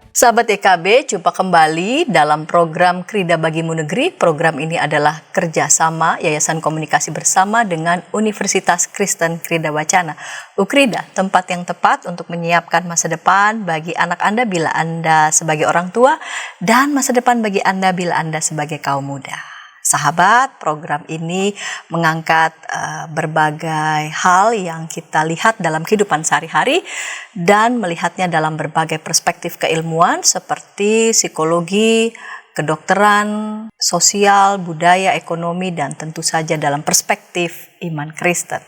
Sahabat EKB, jumpa kembali dalam program Krida Bagimu Negeri. Program ini adalah kerjasama Yayasan Komunikasi Bersama dengan Universitas Kristen Krida Wacana. Ukrida, tempat yang tepat untuk menyiapkan masa depan bagi anak Anda bila Anda sebagai orang tua dan masa depan bagi Anda bila Anda sebagai kaum muda. Sahabat, program ini mengangkat berbagai hal yang kita lihat dalam kehidupan sehari-hari dan melihatnya dalam berbagai perspektif keilmuan seperti psikologi, kedokteran, sosial, budaya, ekonomi, dan tentu saja dalam perspektif iman Kristen.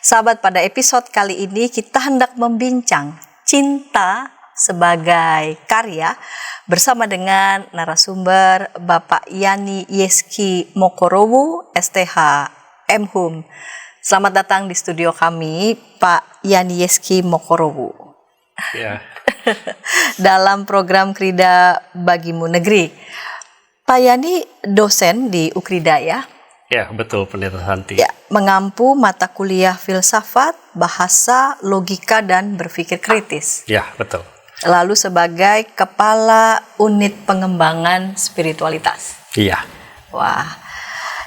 Sahabat, pada episode kali ini kita hendak membincang cinta sebagai karya bersama dengan narasumber Bapak Yani Yeski Mokorowu, STH MHum. Selamat datang di studio kami, Pak Yani Yeski Mokorowu. Ya. Dalam program Krida Bagimu Negeri. Pak Yani dosen di Ukrida ya? Ya, betul Pendeta Santi. Ya, mengampu mata kuliah filsafat, bahasa, logika, dan berpikir kritis. Ya, betul. Lalu sebagai Kepala Unit Pengembangan Spiritualitas. Iya. Wah,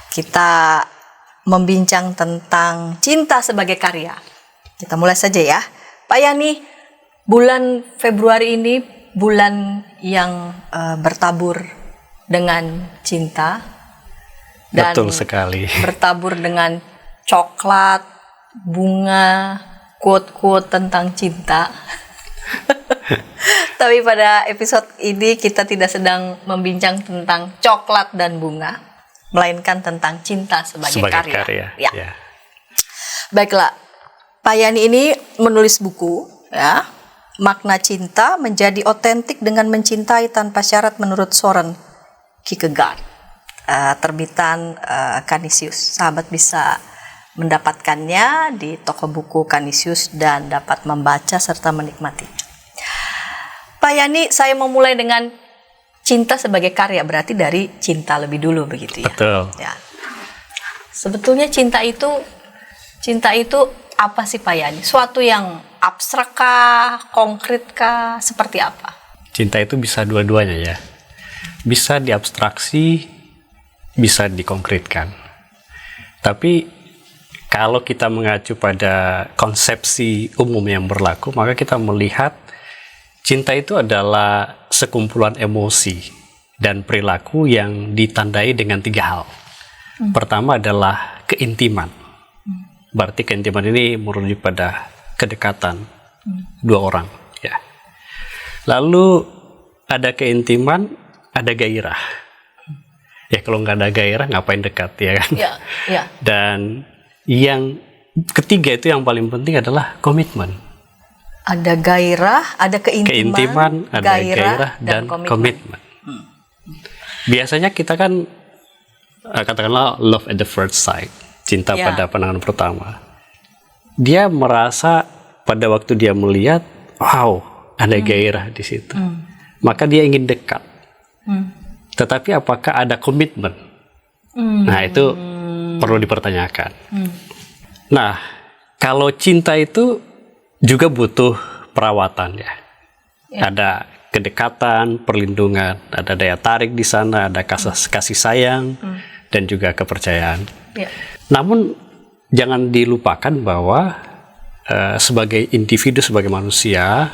kita membincang tentang cinta sebagai karya. Kita mulai saja ya. Pak Yani, bulan Februari ini bulan yang bertabur dengan cinta. Dan Betul sekali. bertabur dengan coklat, bunga, quote-quote tentang cinta. Tapi pada episode ini kita tidak sedang membincang tentang coklat dan bunga, melainkan tentang cinta sebagai karya. Ya. Ya. Baiklah, Pak Yani ini menulis buku, ya, Makna Cinta Menjadi Otentik dengan Mencintai Tanpa Syarat menurut Soren Kierkegaard, terbitan Canisius. Sahabat bisa mendapatkannya di toko buku Canisius dan dapat membaca serta menikmati. Pak Yani, saya memulai dengan cinta sebagai karya, berarti dari cinta lebih dulu begitu ya? Betul. Ya. Sebetulnya cinta itu apa sih Pak Yani? Suatu yang abstrak kah, konkret kah, seperti apa? Cinta itu bisa dua-duanya ya. Bisa diabstraksi, bisa dikonkretkan. Tapi kalau kita mengacu pada konsepsi umum yang berlaku, maka kita melihat cinta itu adalah sekumpulan emosi dan perilaku yang ditandai dengan tiga hal. Pertama adalah keintiman. Berarti keintiman ini merujuk pada kedekatan dua orang. Ya. Lalu ada keintiman, ada gairah. Ya kalau nggak ada gairah ngapain dekat ya kan? Ya, ya. Dan yang ketiga itu yang paling penting adalah komitmen. Ada gairah, ada keintiman, ada gairah dan komitmen. Biasanya kita kan katakanlah love at the first sight, cinta pada pandangan pertama. Dia merasa pada waktu dia melihat, wow, ada gairah di situ. Maka dia ingin dekat. Tetapi apakah ada komitmen? Nah, itu perlu dipertanyakan. Nah, kalau cinta itu juga butuh perawatan ya. Ada kedekatan, perlindungan, ada daya tarik di sana, ada kasih sayang dan juga kepercayaan. Namun jangan dilupakan bahwa sebagai individu, sebagai manusia,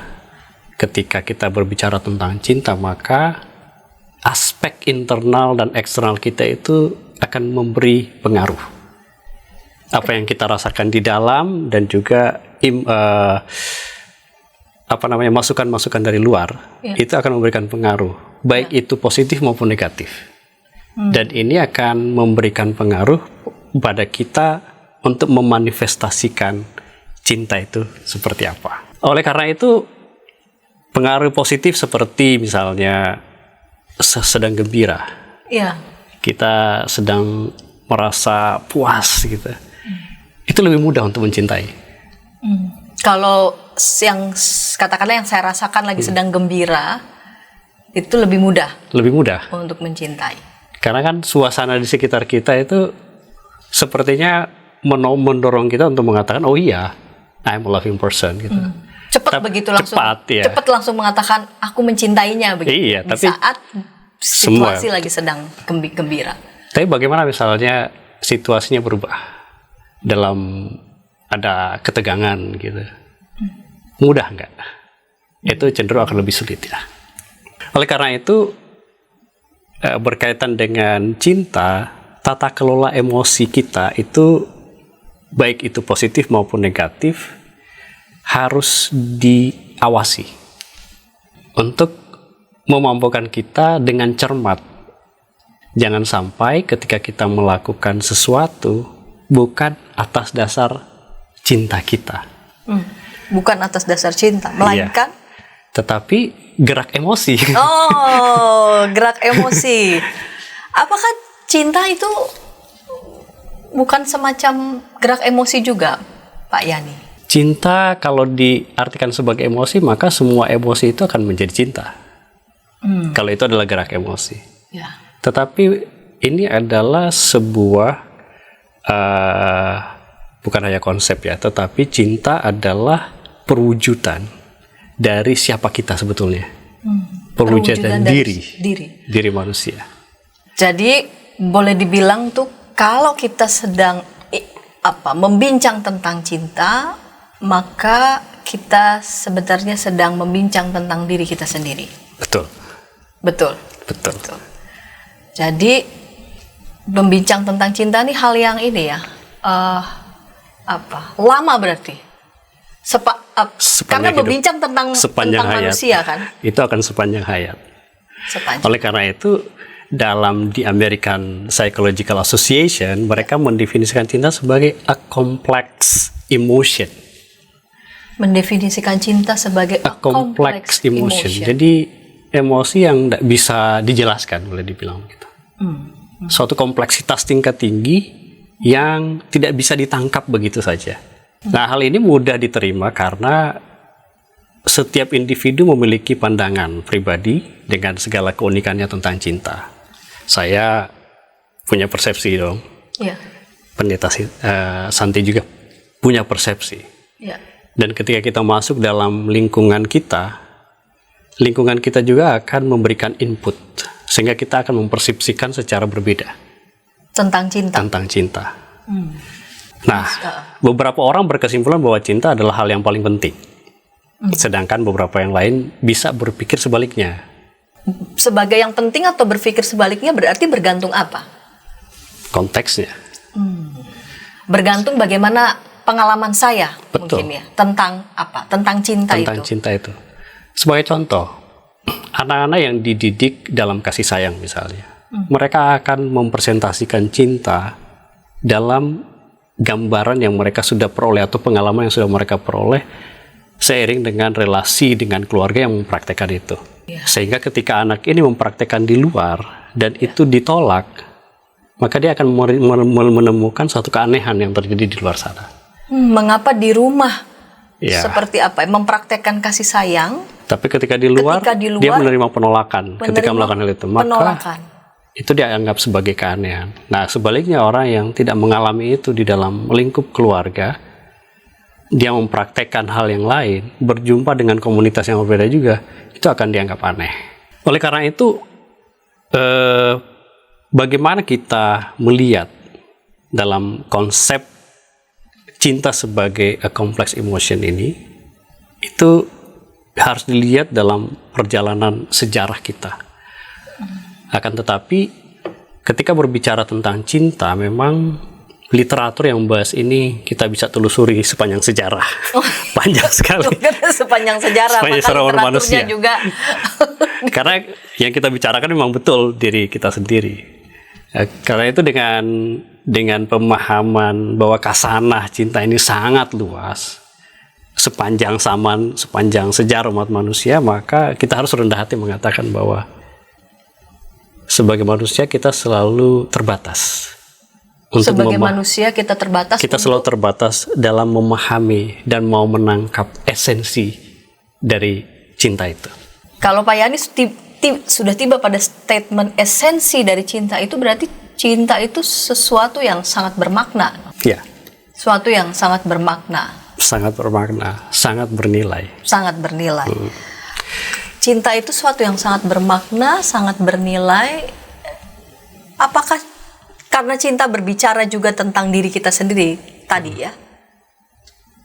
ketika kita berbicara tentang cinta, maka aspek internal dan eksternal kita itu akan memberi pengaruh. Apa yang kita rasakan di dalam dan juga masukan-masukan dari luar itu akan memberikan pengaruh, baik itu positif maupun negatif. Dan ini akan memberikan pengaruh pada kita untuk memanifestasikan cinta itu seperti apa. Oleh karena itu, pengaruh positif seperti misalnya sedang gembira, kita sedang merasa puas gitu. Itu lebih mudah untuk mencintai. Kalau yang katakanlah yang saya rasakan lagi sedang gembira, itu lebih mudah. Lebih mudah untuk mencintai. Karena kan suasana di sekitar kita itu sepertinya mendorong kita untuk mengatakan, oh iya, I'm a loving person gitu. cepat begitu langsung. Cepat langsung mengatakan aku mencintainya begitu. Iya, di saat situasi lagi sedang gembira. Tapi bagaimana misalnya situasinya berubah dalam ada ketegangan gitu? Mudah nggak? Itu cenderung akan lebih sulit ya. Oleh karena itu berkaitan dengan cinta, tata kelola emosi kita itu baik itu positif maupun negatif harus diawasi untuk memampukan kita dengan cermat. Jangan sampai ketika kita melakukan sesuatu bukan atas dasar cinta kita. Bukan atas dasar cinta, melainkan tetapi gerak emosi. Oh, gerak emosi. Apakah cinta itu bukan semacam gerak emosi juga, Pak Yani? Cinta kalau diartikan sebagai emosi, maka semua emosi itu akan menjadi cinta. Kalau itu adalah gerak emosi. Ya. Tetapi ini adalah sebuah bukan hanya konsep ya, tetapi cinta adalah perwujudan dari siapa kita sebetulnya. Perwujudan diri manusia. Jadi boleh dibilang tuh kalau kita sedang membincang tentang cinta, maka kita sebenarnya sedang membincang tentang diri kita sendiri. Betul. Jadi membincang tentang cinta ini hal yang ini ya, lama berarti. Karena berbincang tentang manusia kan. Itu akan sepanjang hayat. Oleh karena itu dalam The American Psychological Association mereka mendefinisikan cinta sebagai a complex emotion. Mendefinisikan cinta sebagai a complex emotion. Jadi emosi yang tidak bisa dijelaskan, boleh dibilang gitu. Suatu kompleksitas tingkat tinggi yang tidak bisa ditangkap begitu saja. Nah, hal ini mudah diterima karena setiap individu memiliki pandangan pribadi dengan segala keunikannya tentang cinta. Saya punya persepsi dong. Ya. Pendeta Santi juga punya persepsi. Ya. Dan ketika kita masuk dalam lingkungan kita juga akan memberikan input, sehingga kita akan mempersepsikan secara berbeda tentang cinta. Nah, beberapa orang berkesimpulan bahwa cinta adalah hal yang paling penting, sedangkan beberapa yang lain bisa berpikir sebaliknya. Sebagai yang penting atau berpikir sebaliknya berarti bergantung apa? Konteksnya. Bergantung bagaimana pengalaman saya. Betul. Mungkin ya tentang apa? Tentang cinta itu. Sebagai contoh, anak-anak yang dididik dalam kasih sayang misalnya, mereka akan mempresentasikan cinta dalam gambaran yang mereka sudah peroleh atau pengalaman yang sudah mereka peroleh seiring dengan relasi dengan keluarga yang mempraktekkan itu. Sehingga ketika anak ini mempraktekkan di luar dan itu ditolak, maka dia akan menemukan suatu keanehan yang terjadi di luar sana. Mengapa di rumah seperti apa? Mempraktekkan kasih sayang, tapi ketika di luar dia menerima penolakan ketika melakukan hal itu, maka itu dianggap sebagai keanehan. Nah, sebaliknya orang yang tidak mengalami itu di dalam lingkup keluarga, dia mempraktekkan hal yang lain, berjumpa dengan komunitas yang berbeda juga, itu akan dianggap aneh. Oleh karena itu, bagaimana kita melihat dalam konsep cinta sebagai a complex emotion ini, itu harus dilihat dalam perjalanan sejarah kita. Akan tetapi, ketika berbicara tentang cinta, memang literatur yang membahas ini kita bisa telusuri sepanjang sejarah. Panjang sekali. Sepanjang sejarah, sepanjang sejarah manusia juga. Karena yang kita bicarakan memang betul diri kita sendiri. Karena itu dengan pemahaman bahwa kasanah cinta ini sangat luas, sepanjang sejarah umat manusia, maka kita harus rendah hati mengatakan bahwa sebagai manusia kita selalu terbatas. Sebagai manusia kita terbatas. Kita selalu terbatas dalam memahami dan mau menangkap esensi dari cinta itu. Kalau Pak Yani sudah tiba pada statement esensi dari cinta itu, berarti cinta itu sesuatu yang sangat bermakna. Ya. Sesuatu yang sangat bermakna. sangat bermakna, sangat bernilai. Sangat bernilai. Cinta itu suatu yang sangat bermakna, sangat bernilai. Apakah karena cinta berbicara juga tentang diri kita sendiri tadi ya?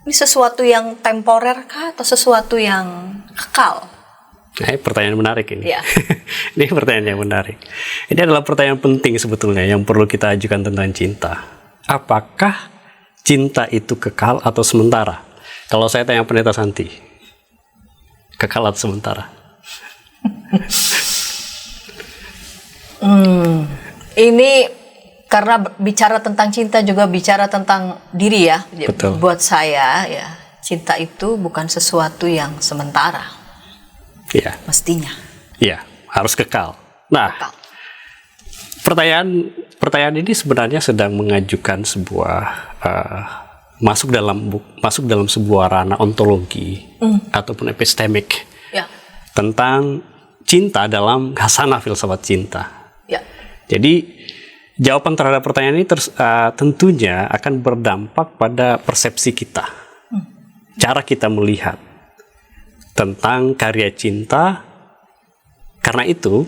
Ini sesuatu yang temporer kah atau sesuatu yang kekal? Nah, pertanyaan menarik ini. Ya. Ini pertanyaan yang menarik. Ini adalah pertanyaan penting sebetulnya yang perlu kita ajukan tentang cinta. Apakah cinta itu kekal atau sementara? Kalau saya tanya Pendeta Santi, kekal atau sementara? Ini karena bicara tentang cinta juga bicara tentang diri ya. Betul. Buat saya ya, cinta itu bukan sesuatu yang sementara. Iya. Mestinya. Iya, harus kekal. Nah, Kekal. pertanyaan ini sebenarnya sedang mengajukan sebuah masuk dalam sebuah ranah ontologi ataupun epistemik Ya. tentang cinta dalam khasanah filsafat cinta. Ya. Jadi jawaban terhadap pertanyaan ini tentunya akan berdampak pada persepsi kita, cara kita melihat tentang karya cinta. Karena itu,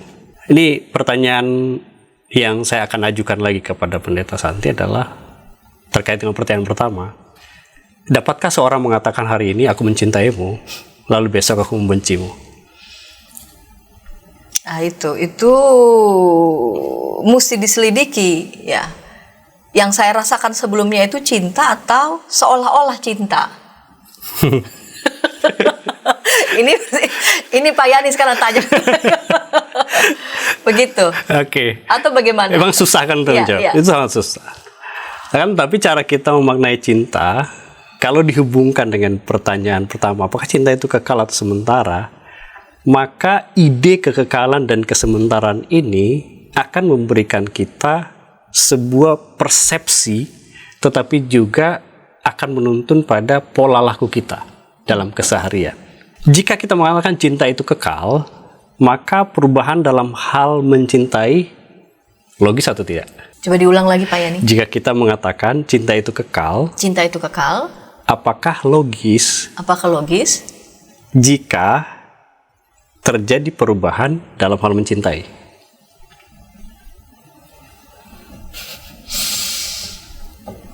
ini pertanyaan yang saya akan ajukan lagi kepada Pendeta Santi adalah terkait dengan pertanyaan pertama. Dapatkah seorang mengatakan hari ini aku mencintaimu, lalu besok aku membencimu? Nah, itu mesti diselidiki ya. Yang saya rasakan sebelumnya itu cinta atau seolah-olah cinta. ini Pak Yani sekarang tanya. Begitu. Oke. Atau bagaimana? Emang susah kan untuk menjawab? Iya. Itu sangat susah. Kan, tapi cara kita memaknai cinta, kalau dihubungkan dengan pertanyaan pertama, apakah cinta itu kekal atau sementara? Maka ide kekekalan dan kesementaraan ini akan memberikan kita sebuah persepsi, tetapi juga akan menuntun pada pola laku kita dalam keseharian. Jika kita mengatakan cinta itu kekal, maka perubahan dalam hal mencintai logis atau tidak? Coba diulang lagi Pak Yani. Jika kita mengatakan cinta itu kekal, Cinta itu kekal. apakah logis Apakah logis? jika terjadi perubahan dalam hal mencintai?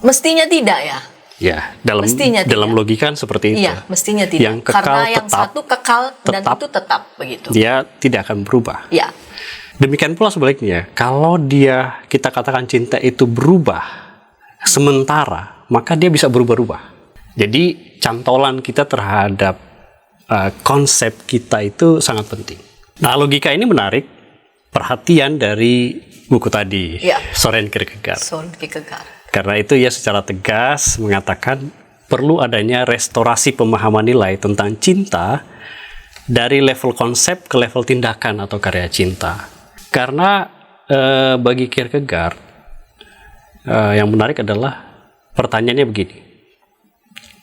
Mestinya tidak ya. Ya, dalam Mestinya tidak. logika kan seperti itu. Iya, mestinya tidak. Yang kekal Karena yang tetap, satu kekal dan tetap. itu tetap begitu. Dia tidak akan berubah. Ya. Demikian pula sebaliknya, kalau kita katakan cinta itu berubah sementara, maka dia bisa berubah-ubah. Jadi cantolan kita terhadap konsep kita itu sangat penting. Nah, logika ini menarik perhatian dari buku tadi, Ya. Soren Kierkegaard. Soren Kierkegaard. Karena itu ia secara tegas mengatakan perlu adanya restorasi pemahaman nilai tentang cinta dari level konsep ke level tindakan atau karya cinta. Karena bagi Kierkegaard yang menarik adalah pertanyaannya begini.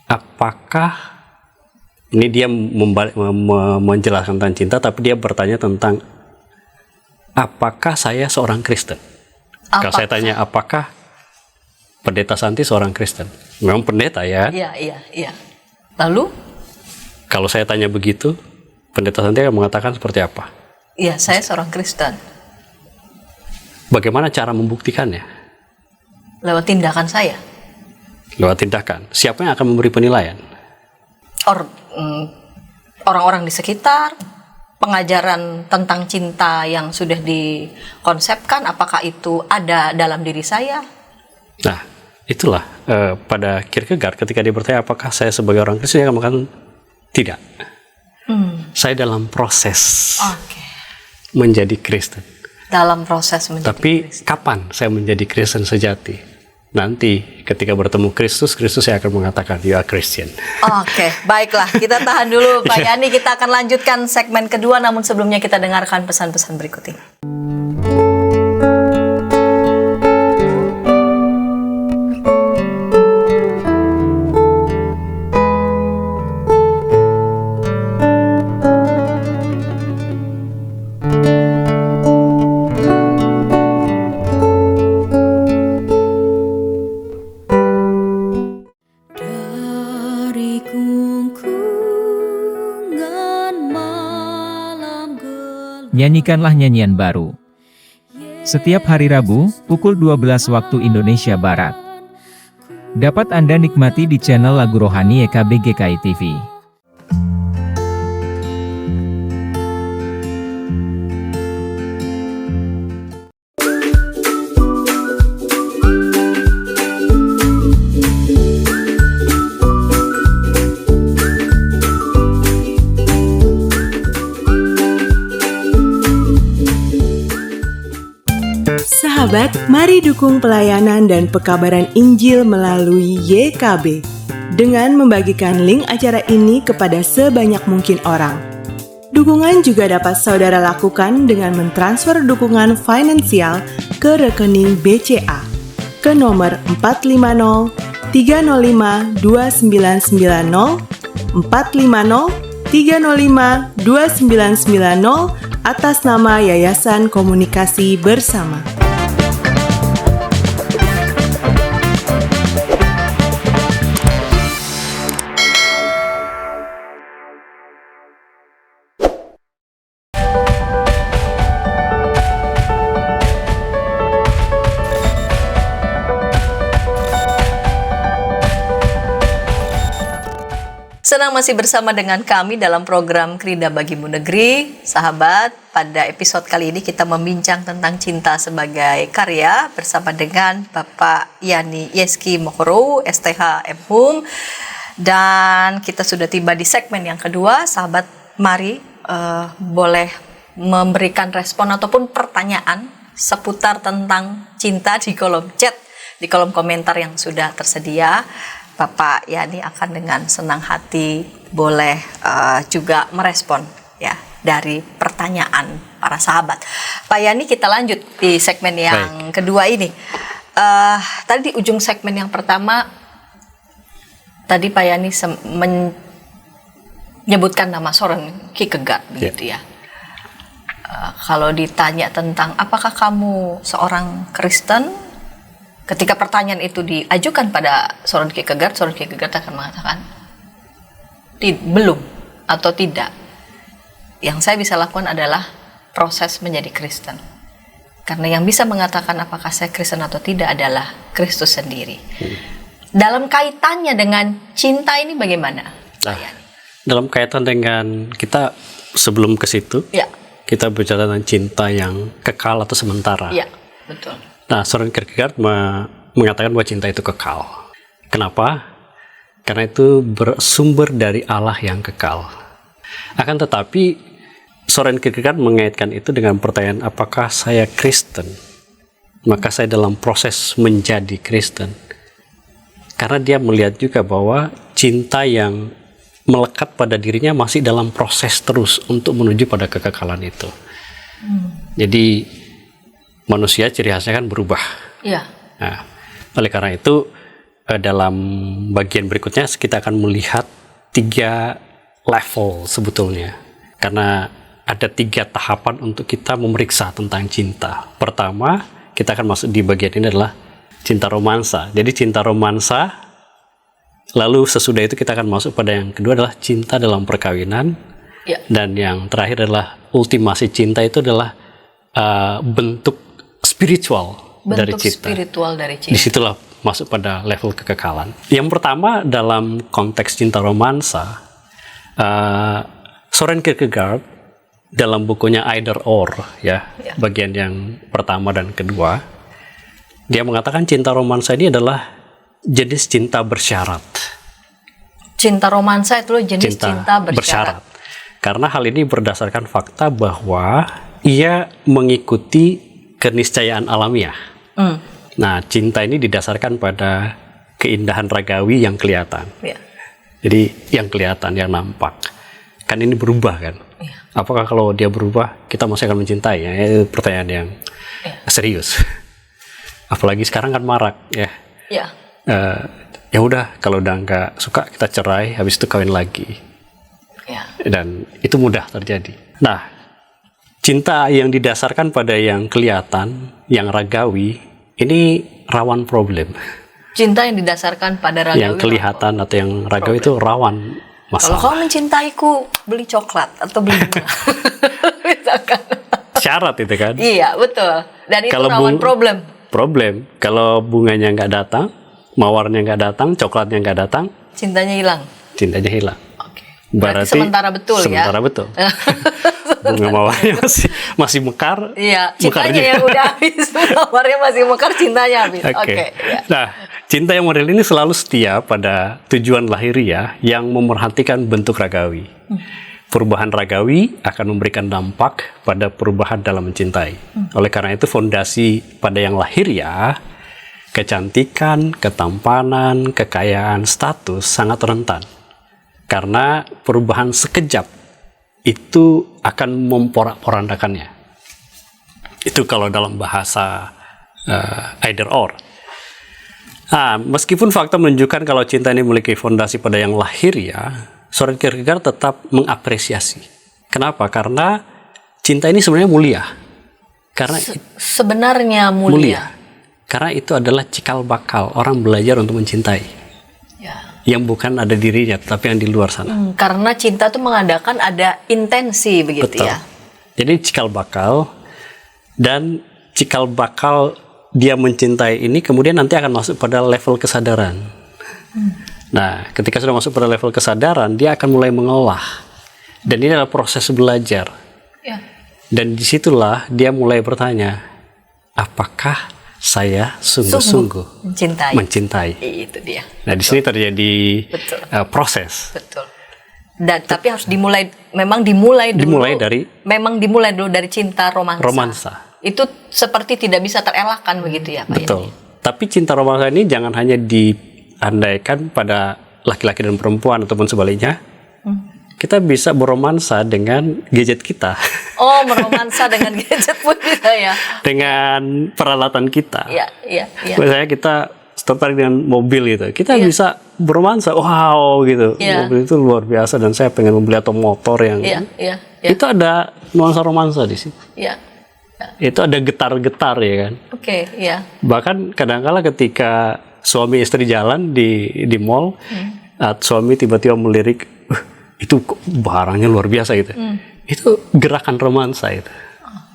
Apakah ini dia menjelaskan tentang cinta, tapi dia bertanya tentang apakah saya seorang Kristen? Kalau saya tanya apakah Pendeta Santi seorang Kristen? Memang pendeta ya? Iya. Lalu? Kalau saya tanya begitu, Pendeta Santi akan mengatakan seperti apa? Iya, saya seorang Kristen. Bagaimana cara membuktikannya? Lewat tindakan saya. Lewat tindakan. Siapa yang akan memberi penilaian? Orang-orang di sekitar, pengajaran tentang cinta yang sudah dikonsepkan, apakah itu ada dalam diri saya? Nah, itulah pada Kierkegaard ketika dia bertanya apakah saya sebagai orang Kristen, dia akan mengatakan tidak. Saya dalam proses menjadi Kristen. Dalam proses menjadi Tapi Kristen. kapan saya menjadi Kristen sejati? Nanti ketika bertemu Kristus, saya akan mengatakan you are Christian. Oke, baiklah. Kita tahan dulu Pak Yani. Kita akan lanjutkan segmen kedua, namun sebelumnya kita dengarkan pesan-pesan berikut ini. nyanyikanlah nyanyian baru. Setiap hari Rabu, pukul 12 waktu Indonesia Barat. Dapat Anda nikmati di channel Lagu Rohani EKB GKI TV. Sahabat, mari dukung pelayanan dan pekabaran Injil melalui YKB dengan membagikan link acara ini kepada sebanyak mungkin orang. Dukungan juga dapat saudara lakukan dengan mentransfer dukungan finansial ke rekening BCA ke nomor 450 305 2990 450 305 2990 atas nama Yayasan Komunikasi Bersama. Senang masih bersama dengan kami dalam program Krida Bagimu Negeri. Sahabat, pada episode kali ini kita membincang tentang cinta sebagai karya bersama dengan Bapak Yani Yeski Mokoro, STH MHum. Dan kita sudah tiba di segmen yang kedua. Sahabat, mari boleh memberikan respon ataupun pertanyaan seputar tentang cinta di kolom chat, di kolom komentar yang sudah tersedia. Bapak Yani akan dengan senang hati boleh juga merespon ya dari pertanyaan para sahabat. Pak Yani, kita lanjut di segmen yang kedua ini. Tadi di ujung segmen yang pertama, tadi Pak Yani menyebutkan nama Soren Kierkegaard begitu ya. Kalau ditanya tentang apakah kamu seorang Kristen, ketika pertanyaan itu diajukan pada Soren Kierkegaard akan mengatakan belum atau tidak. Yang saya bisa lakukan adalah proses menjadi Kristen. Karena yang bisa mengatakan apakah saya Kristen atau tidak adalah Kristus sendiri. Dalam kaitannya dengan cinta ini bagaimana? Dalam kaitan dengan kita sebelum ke situ, kita bicara tentang cinta yang kekal atau sementara. Iya, betul. Nah, Soren Kierkegaard mengatakan bahwa cinta itu kekal. Kenapa? Karena itu bersumber dari Allah yang kekal. Akan tetapi, Soren Kierkegaard mengaitkan itu dengan pertanyaan, apakah saya Kristen? Maka saya dalam proses menjadi Kristen. Karena dia melihat juga bahwa cinta yang melekat pada dirinya masih dalam proses terus untuk menuju pada kekekalan itu. Jadi, manusia ciri khasnya kan berubah. Iya. Nah, oleh karena itu dalam bagian berikutnya kita akan melihat 3 level sebetulnya. Karena ada 3 tahapan untuk kita memeriksa tentang cinta. Pertama, kita akan masuk di bagian ini adalah cinta romansa. Jadi cinta romansa, lalu sesudah itu kita akan masuk pada yang kedua adalah cinta dalam perkawinan. Ya. Dan yang terakhir adalah ultimasi cinta itu adalah bentuk spiritual dari cinta. Disitulah masuk pada level kekekalan. Yang pertama dalam konteks cinta romansa, Soren Kierkegaard dalam bukunya Either Or bagian yang pertama dan kedua, dia mengatakan cinta romansa ini adalah jenis cinta bersyarat. Cinta romansa itu jenis cinta bersyarat. Karena hal ini berdasarkan fakta bahwa ia mengikuti keniscayaan alamiah. Nah, cinta ini didasarkan pada keindahan ragawi yang kelihatan. Jadi yang kelihatan, yang nampak. Kan ini berubah kan? Apakah kalau dia berubah, kita masih akan mencintai? Ya, itu pertanyaan yang serius. Apalagi sekarang kan marak ya. Ya udah, kalau udah nggak suka kita cerai, habis itu kawin lagi. Dan itu mudah terjadi. Nah, cinta yang didasarkan pada yang kelihatan, yang ragawi, ini rawan problem. Cinta yang didasarkan pada ragawi, yang kelihatan atau yang ragawi itu rawan masalah. Kalau kau mencintaiku, beli coklat atau beli bunga. Misalkan. syarat itu kan. Iya, betul. Dan itu Kalau rawan problem. Kalau bunganya nggak datang, mawarnya nggak datang, coklatnya nggak datang, Cintanya hilang. cintanya hilang. Oke. Berarti sementara betul ya. Sementara betul. Bunga mawarnya masih mekar. Iya, mekar cintanya juga. yang udah habis, mawarnya masih mekar, cintanya habis. Oke. Oke. Iya. Nah, cinta yang model ini selalu setia pada tujuan lahiriah yang memerhatikan bentuk ragawi. Perubahan ragawi akan memberikan dampak pada perubahan dalam mencintai. Oleh karena itu fondasi pada yang lahiriah, kecantikan, ketampanan, kekayaan, status sangat rentan. Karena perubahan sekejap itu akan memporak-porandakannya. Itu kalau dalam bahasa either or. Meskipun fakta menunjukkan kalau cinta ini memiliki fondasi pada yang lahiriah, Søren Kierkegaard tetap mengapresiasi. Kenapa? Karena cinta ini sebenarnya mulia. Karena Sebenarnya mulia. Karena itu adalah cikal bakal orang belajar untuk mencintai. Ya. Yang bukan ada dirinya, tapi yang di luar sana. Karena cinta itu mengadakan ada intensi begitu Betul. ya. Jadi cikal bakal, dan cikal bakal dia mencintai ini kemudian nanti akan masuk pada level kesadaran. Nah, ketika sudah masuk pada level kesadaran, dia akan mulai mengolah. Dan ini adalah proses belajar. Ya. Dan disitulah dia mulai bertanya, apakah saya sungguh-sungguh mencintai? Itu dia. Nah, di sini terjadi Betul. Proses. Betul. Dan tapi harus memang dimulai dulu dari cinta romansa. Itu seperti tidak bisa terelakkan begitu ya, Pak. Betul. Tapi cinta romansa ini jangan hanya diandaikan pada laki-laki dan perempuan ataupun sebaliknya. Kita bisa beromansa dengan gadget kita. Oh, meromansa dengan gadget pun bisa ya. Dengan peralatan kita. Iya. Misalnya kita tertarik dengan mobil gitu, kita bisa beromansa, wow gitu. Iya. Mobil itu luar biasa dan saya pengen membeli atau motor yang Iya. itu ada nuansa romansa di situ. Iya. Itu ada getar-getar ya kan. Oke, iya. Bahkan kadang-kala ketika suami istri jalan di mall, suami tiba-tiba melirik, itu kok barangnya luar biasa gitu. Itu gerakan romansa itu.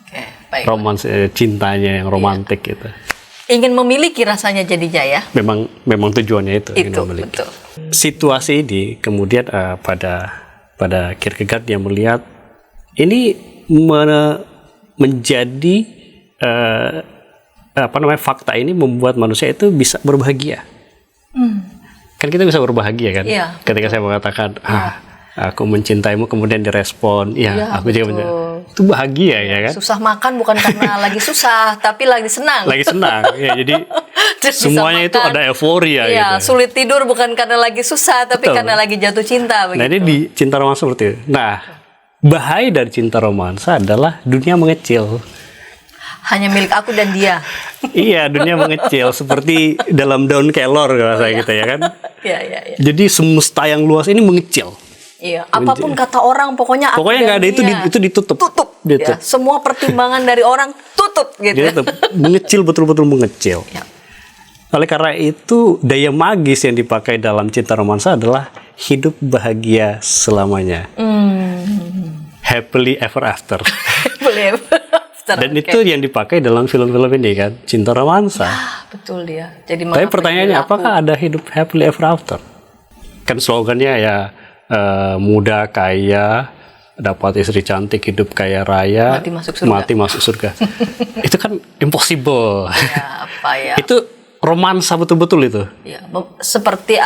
Oke, baik. Romansa cintanya yang romantik gitu. Ingin memiliki rasanya jadinya ya. Memang tujuannya itu. ingin Itu memiliki. betul. Situasi ini kemudian pada Kierkegaard yang melihat ini menjadi fakta ini membuat manusia itu bisa berbahagia. Kan kita bisa berbahagia kan? Iya, Ketika saya mengatakan aku mencintaimu kemudian direspon, aku juga mencintai. Itu bahagia ya kan? Susah makan bukan karena lagi susah, tapi lagi senang. Lagi senang ya, jadi Terus semuanya bisa itu makan. ada euforia Iya, gitu. sulit tidur bukan karena lagi susah, tapi Betul. karena lagi jatuh cinta begitu. Nah ini di cinta romansa seperti itu. Nah, bahaya dari cinta romansa adalah dunia mengecil. Hanya milik aku dan dia. Iya, dunia mengecil seperti dalam daun kelor kalau saya gitu ya kan. Iya. Jadi semesta yang luas ini mengecil. Iya, apapun kata orang pokoknya aku Pokoknya dan nggak ada dia. itu ditutup. Ya, semua pertimbangan dari orang tutup gitu. Jadi mengecil, betul-betul mengecil. Ya. Oleh karena itu daya magis yang dipakai dalam cinta romansa adalah hidup bahagia selamanya. Happily ever after. Boleh. Dan itu yang dipakai dalam film-film ini kan, cinta romansa. Betul dia. Jadi Tapi pertanyaannya, apakah ada hidup happily ever after? Kan slogannya ya muda, kaya, dapat istri cantik, hidup kaya raya, mati masuk surga. Itu kan impossible. Ya, apa ya? Itu romansa betul-betul itu. Ya, seperti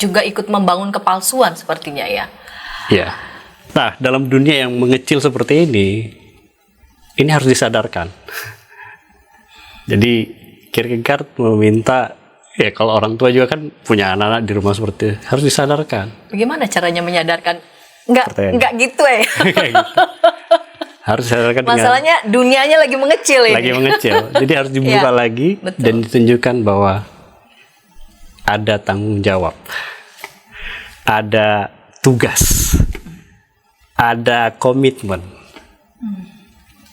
juga ikut membangun kepalsuan sepertinya ya. Ya. Nah, dalam dunia yang mengecil seperti ini harus disadarkan. Jadi Kierkegaard meminta, ya kalau orang tua juga kan punya anak-anak di rumah seperti itu, harus disadarkan. Bagaimana caranya menyadarkan? Enggak gitu ya. Kayak gitu. Harus disadarkan. Masalahnya dunianya lagi mengecil ini. Lagi mengecil. Jadi harus dibuka Ya, lagi betul. dan ditunjukkan bahwa ada tanggung jawab. Ada tugas. Ada komitmen.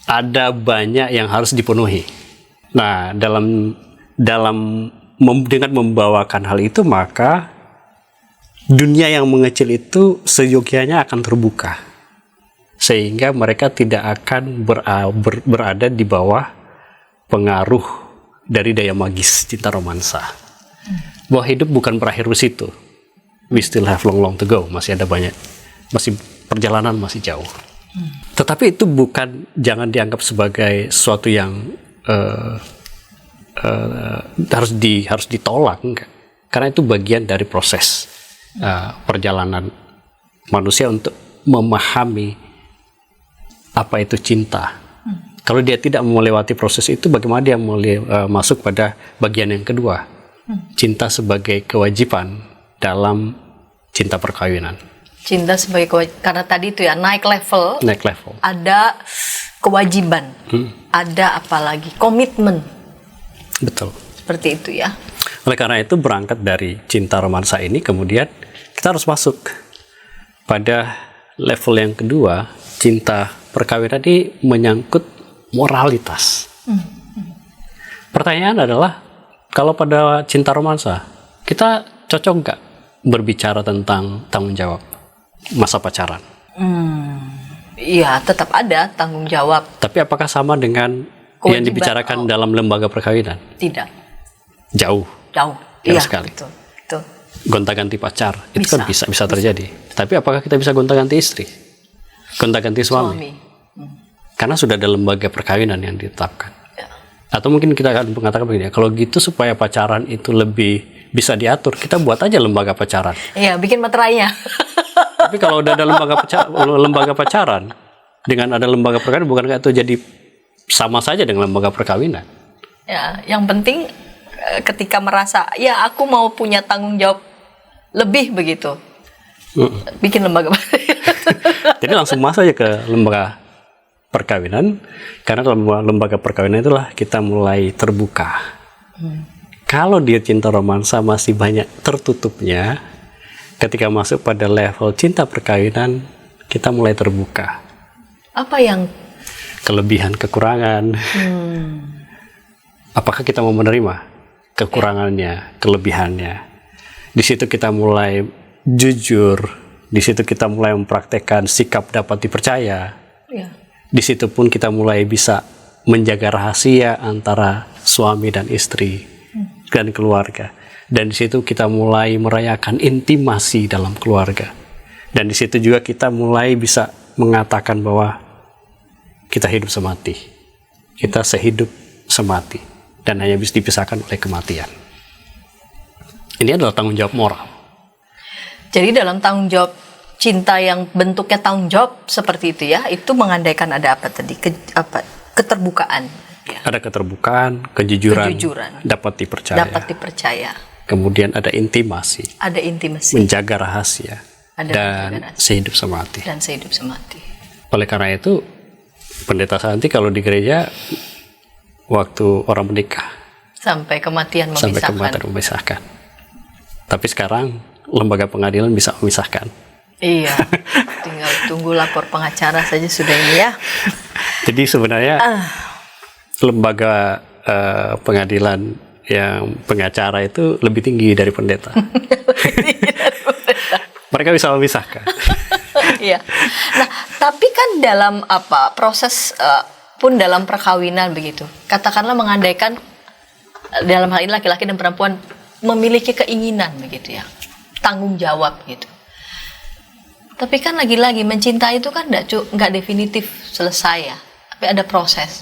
Ada banyak yang harus dipenuhi. Nah, dengan membawakan hal itu, maka dunia yang mengecil itu seyogyanya akan terbuka. sehingga mereka tidak akan berada di bawah pengaruh dari daya magis cinta romansa. Bahwa hidup bukan berakhir di situ. We still have long to go. Masih ada banyak, perjalanan masih jauh. Tetapi itu jangan dianggap sebagai sesuatu yang harus ditolak, enggak. Karena itu bagian dari proses perjalanan manusia untuk memahami apa itu cinta. Kalau dia tidak melewati proses itu, bagaimana dia masuk pada bagian yang kedua, cinta sebagai kewajiban dalam cinta perkawinan. Cinta sebagai kewajiban, karena tadi itu ya naik level. Ada kewajiban, ada apalagi komitmen. Betul. Seperti itu ya. Oleh karena itu berangkat dari cinta romansa ini, kemudian kita harus masuk pada level yang kedua, cinta perkawinan ini menyangkut moralitas. Pertanyaan adalah, kalau pada cinta romansa, kita cocok nggak berbicara tentang tanggung jawab masa pacaran? Iya, tetap ada tanggung jawab. Tapi apakah sama dengan kewajiban yang dibicarakan dalam lembaga perkawinan? Tidak. Jauh iya, sekali. Betul. Gonta-ganti pacar itu kan bisa terjadi. Tapi apakah kita bisa gonta-ganti istri? Gonta-ganti suami? Karena sudah ada lembaga perkawinan yang ditetapkan. Ya. Atau mungkin kita akan mengatakan begini, kalau gitu supaya pacaran itu lebih bisa diatur, kita buat aja lembaga pacaran. Iya, bikin materainya. Tapi kalau udah ada lembaga pacaran dengan ada lembaga perkawinan, bukankah itu jadi sama saja dengan lembaga perkawinan? Ya, yang penting ketika merasa ya aku mau punya tanggung jawab lebih begitu, bikin lembaga. Jadi langsung masuk aja ke lembaga perkawinan, karena dalam lembaga perkawinan itulah kita mulai terbuka. Kalau dia cinta romansa masih banyak tertutupnya, ketika masuk pada level cinta perkawinan kita mulai terbuka. Apa yang kelebihan kekurangan? Apakah kita mau menerima kekurangannya, kelebihannya? Di situ kita mulai jujur, di situ kita mulai mempraktekkan sikap dapat dipercaya. Ya. Di situ pun kita mulai bisa menjaga rahasia antara suami dan istri dan keluarga. Dan di situ kita mulai merayakan intimasi dalam keluarga. Dan di situ juga kita mulai bisa mengatakan bahwa kita hidup semati, kita sehidup semati, dan hanya bisa dipisahkan oleh kematian. Ini adalah tanggung jawab moral. Jadi dalam tanggung jawab cinta yang bentuknya tanggung jawab seperti itu ya, itu mengandaikan ada apa tadi? Keterbukaan. Ya. Ada keterbukaan, kejujuran, dapat dipercaya. Kemudian ada intimasi. Menjaga rahasia. Dan sehidup semati. Oleh karena itu, Pendeta Santi kalau di gereja, waktu orang menikah sampai kematian memisahkan. Tapi sekarang lembaga pengadilan bisa memisahkan. Iya, tinggal tunggu lapor pengacara saja sudah ini ya. Jadi sebenarnya lembaga pengadilan yang pengacara itu lebih tinggi dari pendeta. Mereka bisa memisahkan. Iya. Nah, tapi kan dalam proses pun dalam perkawinan begitu, katakanlah mengandaikan dalam hal ini laki-laki dan perempuan memiliki keinginan begitu ya, tanggung jawab gitu. Tapi kan lagi-lagi mencintai itu kan nggak definitif selesai ya, tapi ada proses.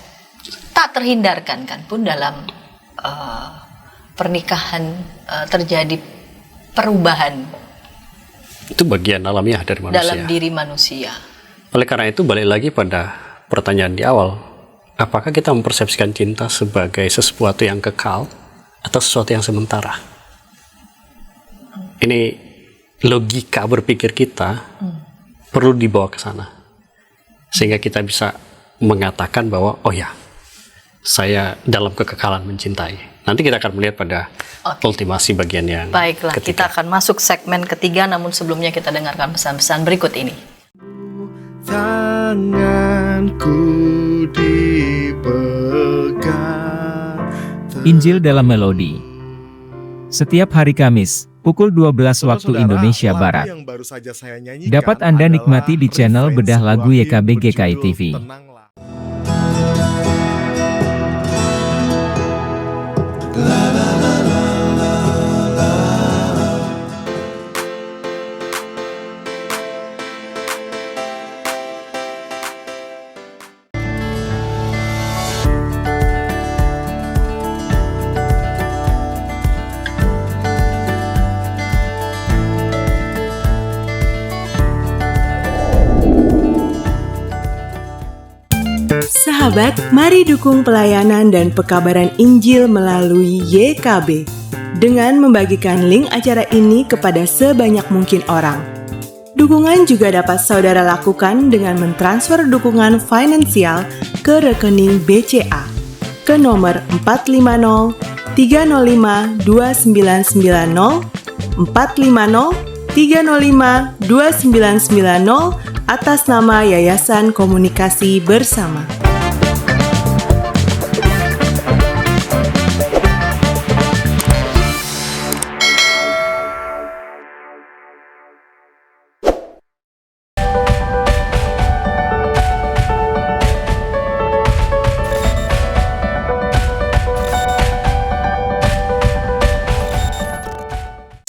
Tak terhindarkan kan pun dalam pernikahan terjadi perubahan. Itu bagian alamiah dari manusia. Dalam diri manusia. Oleh karena itu balik lagi pada pertanyaan di awal, apakah kita mempersepsikan cinta sebagai sesuatu yang kekal atau sesuatu yang sementara? Ini logika berpikir kita perlu dibawa ke sana, sehingga kita bisa mengatakan bahwa oh ya, saya dalam kekekalan mencintai. Nanti kita akan melihat pada ultimasi bagian yang baiklah, ketiga. Kita akan masuk segmen ketiga, namun sebelumnya kita dengarkan pesan-pesan berikut ini. Tanganku dipegang. Injil dalam Melodi. Setiap hari Kamis, pukul 12 waktu Indonesia Barat. Dapat Anda nikmati di channel Bedah Lagu YKB GKI TV. Sahabat, mari dukung pelayanan dan pekabaran Injil melalui YKB dengan membagikan link acara ini kepada sebanyak mungkin orang. Dukungan juga dapat saudara lakukan dengan mentransfer dukungan finansial ke rekening BCA ke nomor 450 305 2990 450 305 2990 atas nama Yayasan Komunikasi Bersama.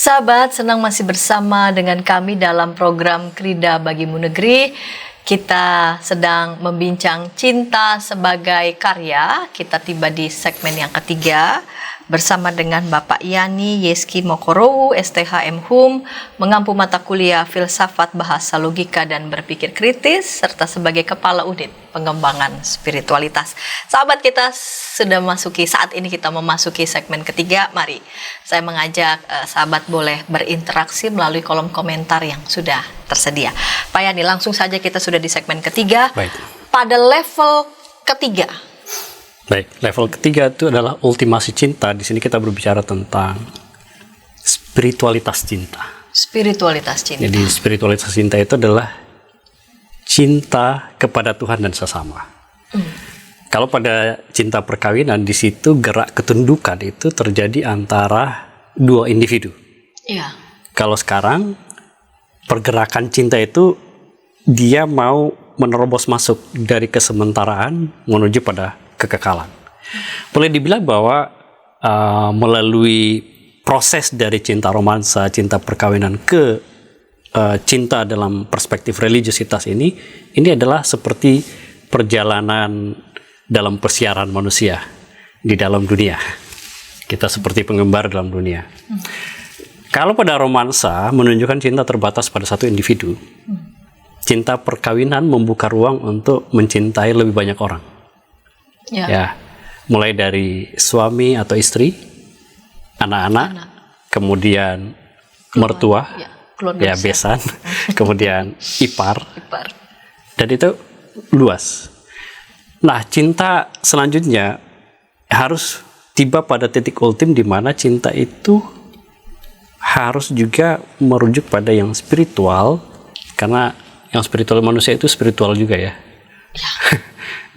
Sahabat, senang masih bersama dengan kami dalam program Krida Bagimu Negeri. Kita sedang membincang cinta sebagai karya. Kita tiba di segmen yang ketiga bersama dengan Bapak Yani Yeski Mokorowu, STHM Hum, mengampu mata kuliah Filsafat Bahasa Logika dan Berpikir Kritis, serta sebagai Kepala Unit Pengembangan Spiritualitas. Sahabat, kita sudah saat ini kita memasuki segmen ketiga. Mari saya mengajak sahabat boleh berinteraksi melalui kolom komentar yang sudah tersedia. Pak Yani, langsung saja kita sudah di segmen ketiga. Baik. Pada level ketiga. Baik, level ketiga itu adalah ultimasi cinta. Di sini kita berbicara tentang spiritualitas cinta. Spiritualitas cinta. Jadi spiritualitas cinta itu adalah cinta kepada Tuhan dan sesama. Kalau pada cinta perkawinan, di situ gerak ketundukan itu terjadi antara dua individu. Iya. Kalau sekarang pergerakan cinta itu dia mau menerobos masuk dari kesementaraan menuju pada kekekalan. Boleh dibilang bahwa melalui proses dari cinta romansa, cinta perkawinan ke cinta dalam perspektif religiositas ini adalah seperti perjalanan dalam persiaran manusia di dalam dunia. Kita seperti penggembar dalam dunia. Kalau pada romansa menunjukkan cinta terbatas pada satu individu, cinta perkawinan membuka ruang untuk mencintai lebih banyak orang. Ya, mulai dari suami atau istri, anak-anak, kemudian mertua, ya besan, kemudian ipar, dan itu luas. Nah, cinta selanjutnya harus tiba pada titik ultim di mana cinta itu harus juga merujuk pada yang spiritual, karena yang spiritual manusia itu spiritual juga ya.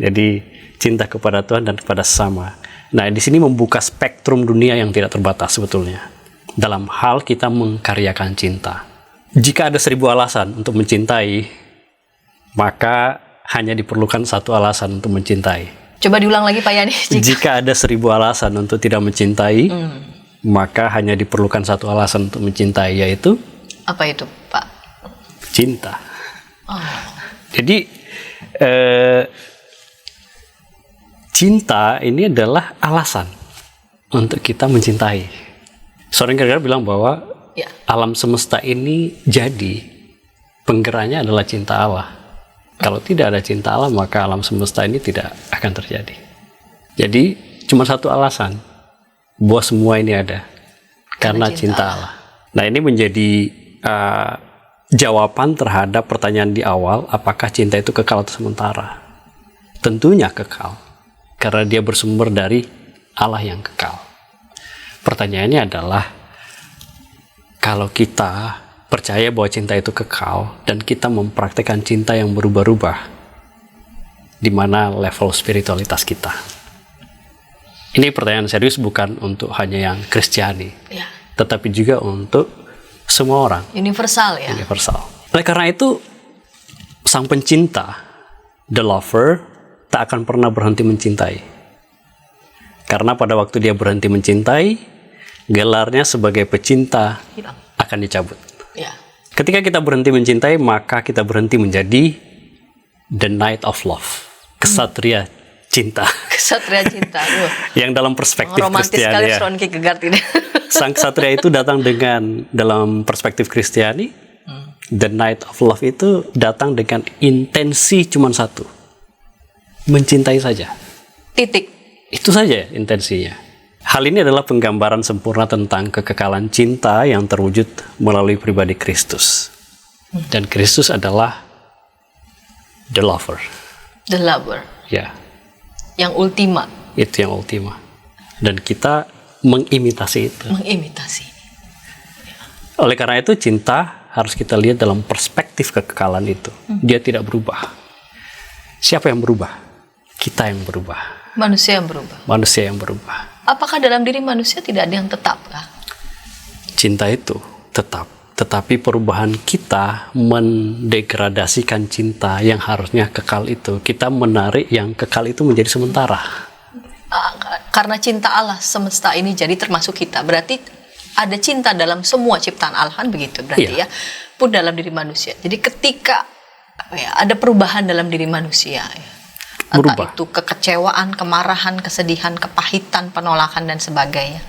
Jadi cinta kepada Tuhan dan kepada sesama. Nah, di sini membuka spektrum dunia yang tidak terbatas sebetulnya dalam hal kita mengkaryakan cinta. Jika ada 1000 alasan untuk mencintai, maka hanya diperlukan satu alasan untuk mencintai. Coba diulang lagi Pak Yani. Jika ada 1000 alasan untuk tidak mencintai, maka hanya diperlukan satu alasan untuk mencintai, yaitu apa itu, Pak? Cinta. Jadi cinta ini adalah alasan untuk kita mencintai. Soren Kierkegaard bilang bahwa alam semesta ini jadi penggeraknya adalah cinta Allah. Kalau tidak ada cinta Allah, maka alam semesta ini tidak akan terjadi. Jadi cuma satu alasan bahwa semua ini ada, karena cinta Allah. Nah, ini menjadi jawaban terhadap pertanyaan di awal, apakah cinta itu kekal atau sementara? Tentunya kekal, karena dia bersumber dari Allah yang kekal. Pertanyaannya adalah, kalau kita percaya bahwa cinta itu kekal dan kita mempraktekkan cinta yang berubah-ubah, di mana level spiritualitas kita? Ini pertanyaan serius, bukan untuk hanya yang Kristiani, tetapi juga untuk semua orang. Universal ya. Universal. Oleh karena itu, sang pencinta, the lover, tak akan pernah berhenti mencintai. Karena pada waktu dia berhenti mencintai, gelarnya sebagai pecinta Hilang. akan dicabut. Ya. Ketika kita berhenti mencintai, maka kita berhenti menjadi the knight of love, kesatria cinta. Kesatria cinta. Yang dalam perspektif Romantis sekali Kristiani, ya. Ron Kierkegaard ini. Sang kesatria itu datang dengan, dalam perspektif Kristiani, the knight of love itu datang dengan intensi cuma satu, mencintai saja. Titik. Itu saja intensinya. Hal ini adalah penggambaran sempurna tentang kekekalan cinta yang terwujud melalui pribadi Kristus. Dan Kristus adalah the lover. The lover. Ya, Yang ultima. itu yang ultima. Dan kita mengimitasi itu. Mengimitasi. Oleh karena itu, cinta harus kita lihat dalam perspektif kekekalan itu. Dia tidak berubah. Siapa yang berubah? Kita yang berubah. Manusia yang berubah. Manusia yang berubah. Apakah dalam diri manusia tidak ada yang tetap kah? Cinta itu tetap. Tetapi perubahan kita mendegradasikan cinta yang harusnya kekal itu. Kita menarik yang kekal itu menjadi sementara. Karena cinta Allah semesta ini jadi termasuk kita. Berarti ada cinta dalam semua ciptaan Allah, kan begitu berarti Iya. ya. Pun dalam diri manusia. Jadi ketika ada perubahan dalam diri manusia ya. Entah Berubah. itu kekecewaan, kemarahan, kesedihan, kepahitan, penolakan dan sebagainya.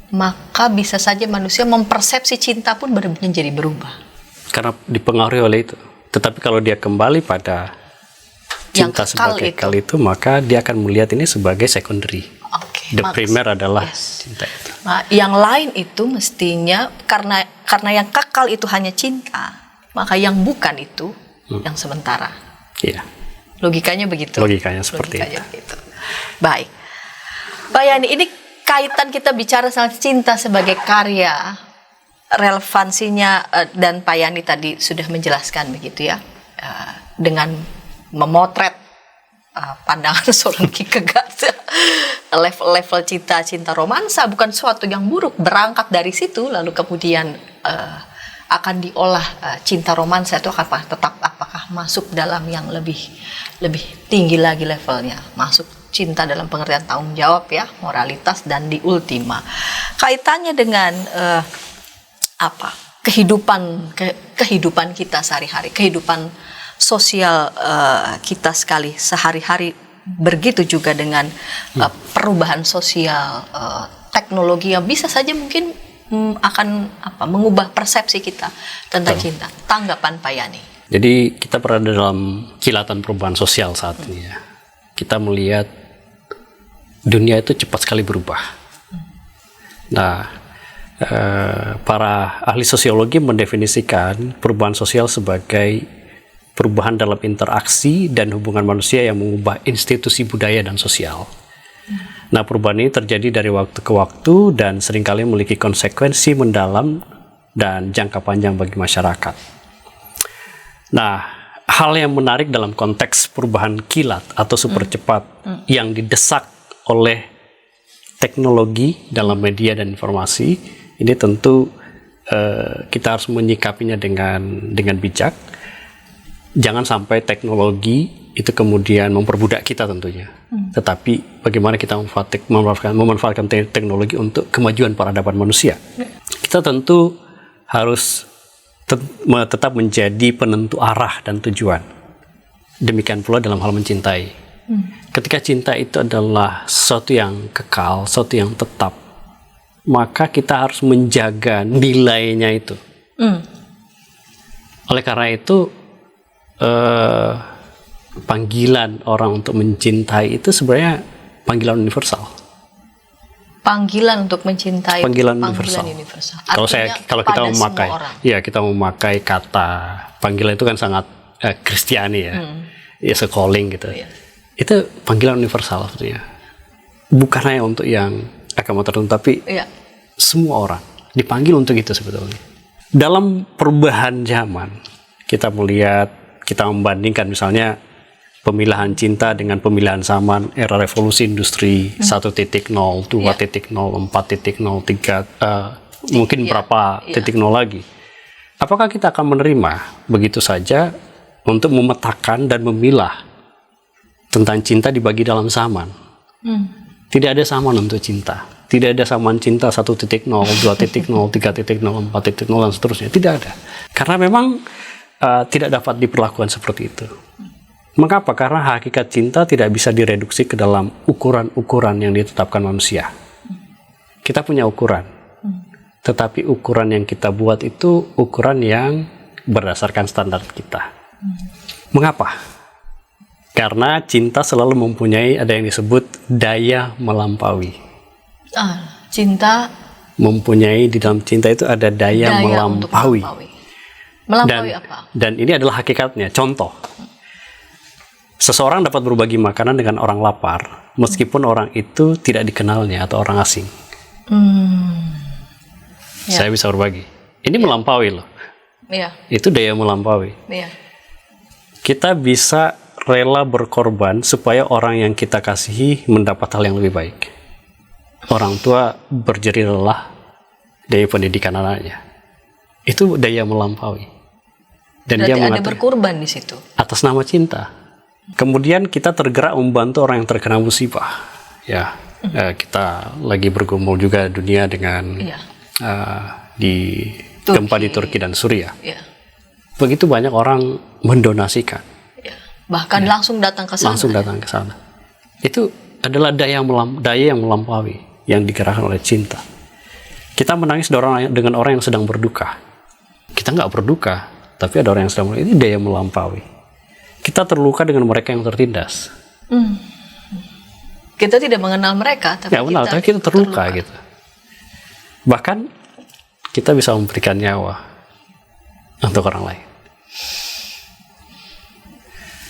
Maka bisa saja manusia mempersepsi cinta pun benar-benar jadi berubah. Karena dipengaruhi oleh itu. Tetapi kalau dia kembali pada Yang cinta kekal sebagai kekal itu, maka dia akan melihat ini sebagai secondary. Oke, The primer adalah yes. cinta itu. Nah, yang lain itu mestinya karena yang kekal itu hanya cinta, maka yang bukan itu yang sementara. Iya. Logikanya begitu. Logikanya seperti Logikanya begitu. Baik. Pak Yani, ini kaitan kita bicara soal cinta sebagai karya, relevansinya dan Pak Yani tadi sudah menjelaskan begitu ya, dengan memotret pandangan Soren Kierkegaard. Level-level cinta romansa bukan suatu yang buruk, berangkat dari situ lalu kemudian akan diolah cinta romansa itu akan apakah masuk dalam yang lebih tinggi lagi levelnya, masuk cinta dalam pengertian tanggung jawab ya, moralitas dan di ultima. Kaitannya dengan kehidupan kita sehari-hari, kehidupan sosial kita sekali sehari-hari, begitu juga dengan perubahan sosial, teknologi yang bisa saja mungkin akan mengubah persepsi kita tentang cinta. Tanggapan Pak Yani. Jadi kita berada dalam kilatan perubahan sosial saat ini ya. Kita melihat dunia itu cepat sekali berubah. Nah, para ahli sosiologi mendefinisikan perubahan sosial sebagai perubahan dalam interaksi dan hubungan manusia yang mengubah institusi budaya dan sosial. Nah, perubahan ini terjadi dari waktu ke waktu dan seringkali memiliki konsekuensi mendalam dan jangka panjang bagi masyarakat. Nah, hal yang menarik dalam konteks perubahan kilat atau super cepat yang didesak oleh teknologi dalam media dan informasi, ini tentu kita harus menyikapinya dengan bijak. Jangan sampai teknologi itu kemudian memperbudak kita tentunya. Tetapi bagaimana kita memanfaatkan teknologi untuk kemajuan peradaban manusia. Kita tentu harus tetap menjadi penentu arah dan tujuan. Demikian pula dalam hal mencintai. Ketika cinta itu adalah sesuatu yang kekal, sesuatu yang tetap, maka kita harus menjaga nilainya itu. Oleh karena itu, panggilan orang untuk mencintai itu sebenarnya panggilan universal. Panggilan untuk mencintai. Panggilan universal. Kalau kita memakai kata panggilan itu kan sangat Kristiani ya, ya calling gitu. Itu panggilan universal sebetulnya. Bukan hanya untuk yang agama tertentu, tapi semua orang dipanggil untuk itu sebetulnya. Dalam perubahan zaman, kita membandingkan misalnya pemilahan cinta dengan pemilahan zaman era revolusi industri 1.0, 2.0, 4.0, mungkin berapa titik nol lagi. Apakah kita akan menerima begitu saja untuk memetakan dan memilah tentang cinta dibagi dalam zaman? Tidak ada samaan untuk cinta. Tidak ada samaan cinta 1.0, 2.0, 3.0, 4.0, dan seterusnya. Tidak ada. Karena memang tidak dapat diperlakukan seperti itu. Mengapa? Karena hakikat cinta tidak bisa direduksi ke dalam ukuran-ukuran yang ditetapkan manusia. Kita punya ukuran. Tetapi ukuran yang kita buat itu ukuran yang berdasarkan standar kita. Mengapa? Karena cinta selalu mempunyai ada yang disebut daya melampaui. Cinta Mempunyai di dalam cinta itu ada daya melampaui. Melampaui apa? Dan ini adalah hakikatnya. Contoh, seseorang dapat berbagi makanan dengan orang lapar, meskipun orang itu tidak dikenalnya atau orang asing. Saya bisa berbagi. Ini melampaui loh. Itu daya melampaui. Kita bisa rela berkorban supaya orang yang kita kasihi mendapat hal yang lebih baik. Orang tua berjerih lelah dari pendidikan anaknya. Itu daya melampaui. Dan berarti dia ada berkorban di situ. Atas nama cinta. Kemudian kita tergerak membantu orang yang terkena musibah. Ya, kita lagi bergumul juga dunia dengan di gempa di Turki dan Suriah. Begitu banyak orang mendonasikan. Bahkan langsung datang ke sana. Langsung datang ke sana. Itu adalah daya yang melampaui yang digerakkan oleh cinta. Kita menangis dengan orang yang sedang berduka. Kita nggak berduka, tapi ada orang yang sedang berduka. Ini daya melampaui. Kita terluka dengan mereka yang tertindas. Kita tidak mengenal mereka, tapi kita terluka gitu. Bahkan kita bisa memberikan nyawa untuk orang lain.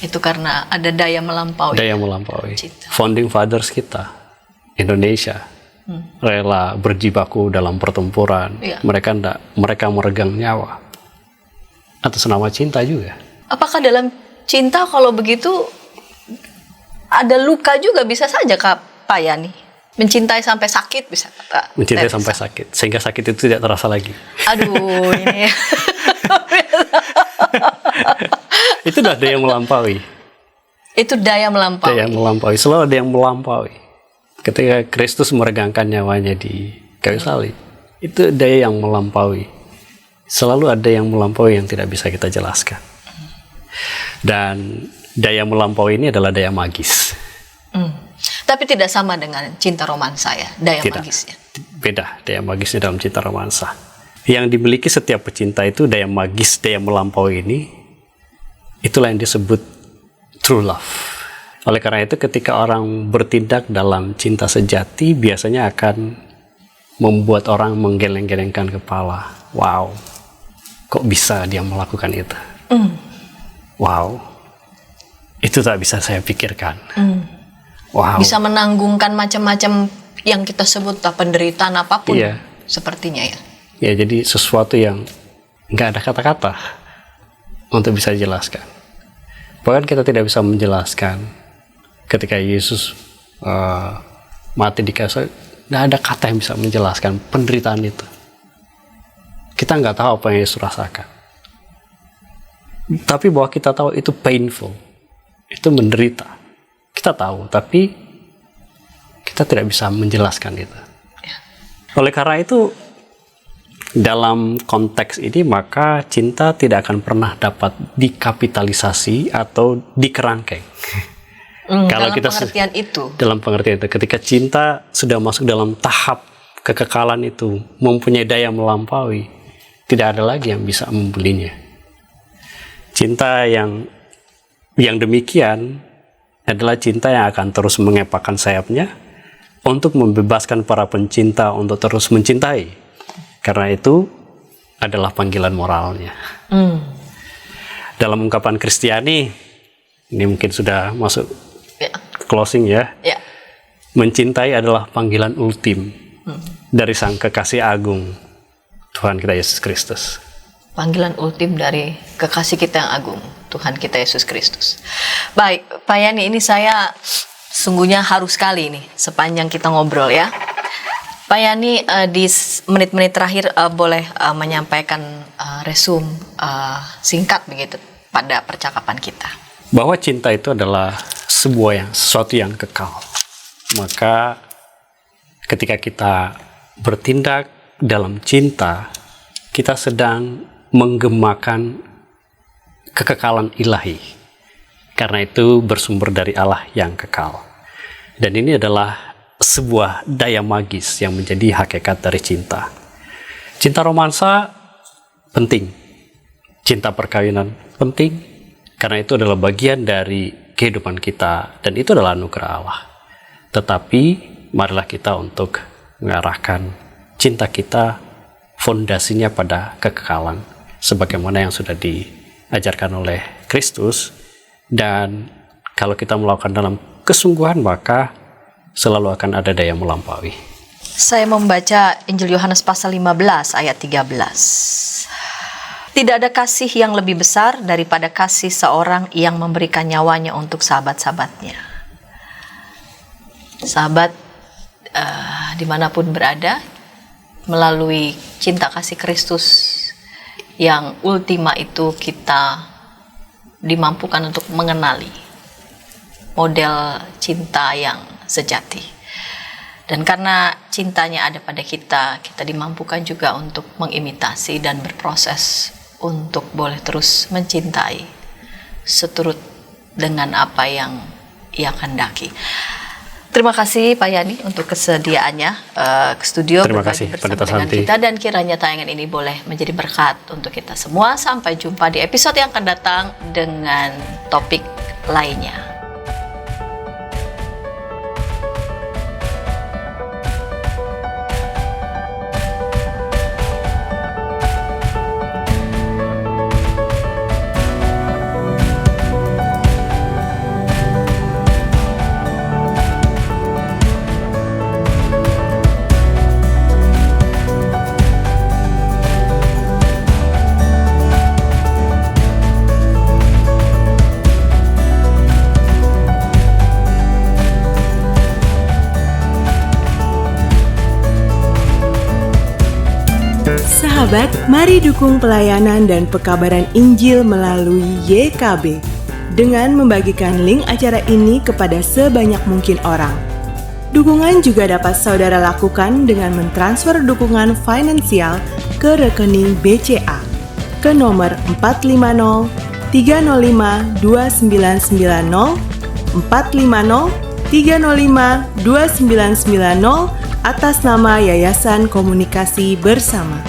Itu karena ada daya melampaui. Daya melampaui. Founding fathers kita, Indonesia, rela berjibaku dalam pertempuran. Mereka meregang nyawa atas nama cinta juga. Apakah dalam cinta kalau begitu ada luka juga bisa saja Pak Yani? Mencintai sampai sakit bisa kata. Mencintai sampai sakit, sehingga sakit itu tidak terasa lagi. Aduh, ini. Itu dah daya melampaui. Itu daya melampaui. Daya melampaui. Selalu ada yang melampaui. Ketika Kristus meregangkan nyawanya di kayu salib, itu daya yang melampaui. Selalu ada yang melampaui yang tidak bisa kita jelaskan. Dan daya melampaui ini adalah daya magis. Tapi tidak sama dengan cinta romansa ya, daya magisnya. Beda daya magisnya dalam cinta romansa. Yang dimiliki setiap pecinta itu daya magis, daya melampaui ini. Itulah yang disebut true love. Oleh karena itu ketika orang bertindak dalam cinta sejati biasanya akan membuat orang menggeleng-gelengkan kepala. Wow, kok bisa dia melakukan itu? Wow, itu tak bisa saya pikirkan. Wow. Bisa menanggungkan macam-macam yang kita sebut penderitaan apapun. Sepertinya ya. Ya, jadi sesuatu yang nggak ada kata-kata untuk bisa dijelaskan. Bahkan kita tidak bisa menjelaskan ketika Yesus mati di kayu salib, nggak ada kata yang bisa menjelaskan penderitaan itu. Kita nggak tahu apa yang Yesus rasakan. Tapi bahwa kita tahu itu painful, itu menderita. Kita tahu, tapi kita tidak bisa menjelaskan itu. Oleh karena itu, dalam konteks ini maka cinta tidak akan pernah dapat dikapitalisasi atau dikerangkeng. Kalau dalam kita pengertian itu. Dalam pengertian itu, ketika cinta sudah masuk dalam tahap kekekalan itu, mempunyai daya melampaui, tidak ada lagi yang bisa membelinya. Cinta yang demikian adalah cinta yang akan terus mengepakkan sayapnya untuk membebaskan para pencinta untuk terus mencintai. Karena itu adalah panggilan moralnya. Dalam ungkapan Kristiani, ini mungkin sudah masuk closing ya. Mencintai adalah panggilan ultim dari Sang Kekasih Agung, Tuhan kita Yesus Kristus. Panggilan ultim dari kekasih kita yang agung, Tuhan kita Yesus Kristus. Baik, Pak Yani, ini saya sungguhnya haru sekali nih sepanjang kita ngobrol ya. Pak Yani, di menit-menit terakhir boleh menyampaikan resume singkat begitu pada percakapan kita. Bahwa cinta itu adalah sesuatu yang kekal. Maka ketika kita bertindak dalam cinta, kita sedang menggemakan kekekalan ilahi. Karena itu bersumber dari Allah yang kekal. Dan ini adalah sebuah daya magis yang menjadi hakikat dari cinta. Cinta romansa penting. Cinta perkawinan penting. Karena itu adalah bagian dari kehidupan kita. Dan itu adalah anugerah Allah. Tetapi marilah kita untuk mengarahkan cinta kita fondasinya pada kekekalan. Sebagaimana yang sudah diajarkan oleh Kristus. Dan kalau kita melakukan dalam kesungguhan, maka selalu akan ada daya melampaui. Saya membaca Injil Yohanes pasal 15 ayat 13. Tidak ada kasih yang lebih besar daripada kasih seorang yang memberikan nyawanya untuk sahabat-sahabatnya. Sahabat dimanapun berada, melalui cinta kasih Kristus yang ultima itu kita dimampukan untuk mengenali model cinta yang sejati. Dan karena cintanya ada pada kita, kita dimampukan juga untuk mengimitasi dan berproses untuk boleh terus mencintai seturut dengan apa yang Ia kehendaki. Terima kasih Pak Yani untuk kesediaannya ke studio berbagi bersama dengan kita, dan kiranya tayangan ini boleh menjadi berkat untuk kita semua. Sampai jumpa di episode yang akan datang dengan topik lainnya. Sahabat, mari dukung pelayanan dan pekabaran Injil melalui YKB dengan membagikan link acara ini kepada sebanyak mungkin orang. Dukungan juga dapat saudara lakukan dengan mentransfer dukungan finansial ke rekening BCA ke nomor 450 305 2990 450 305 2990 atas nama Yayasan Komunikasi Bersama.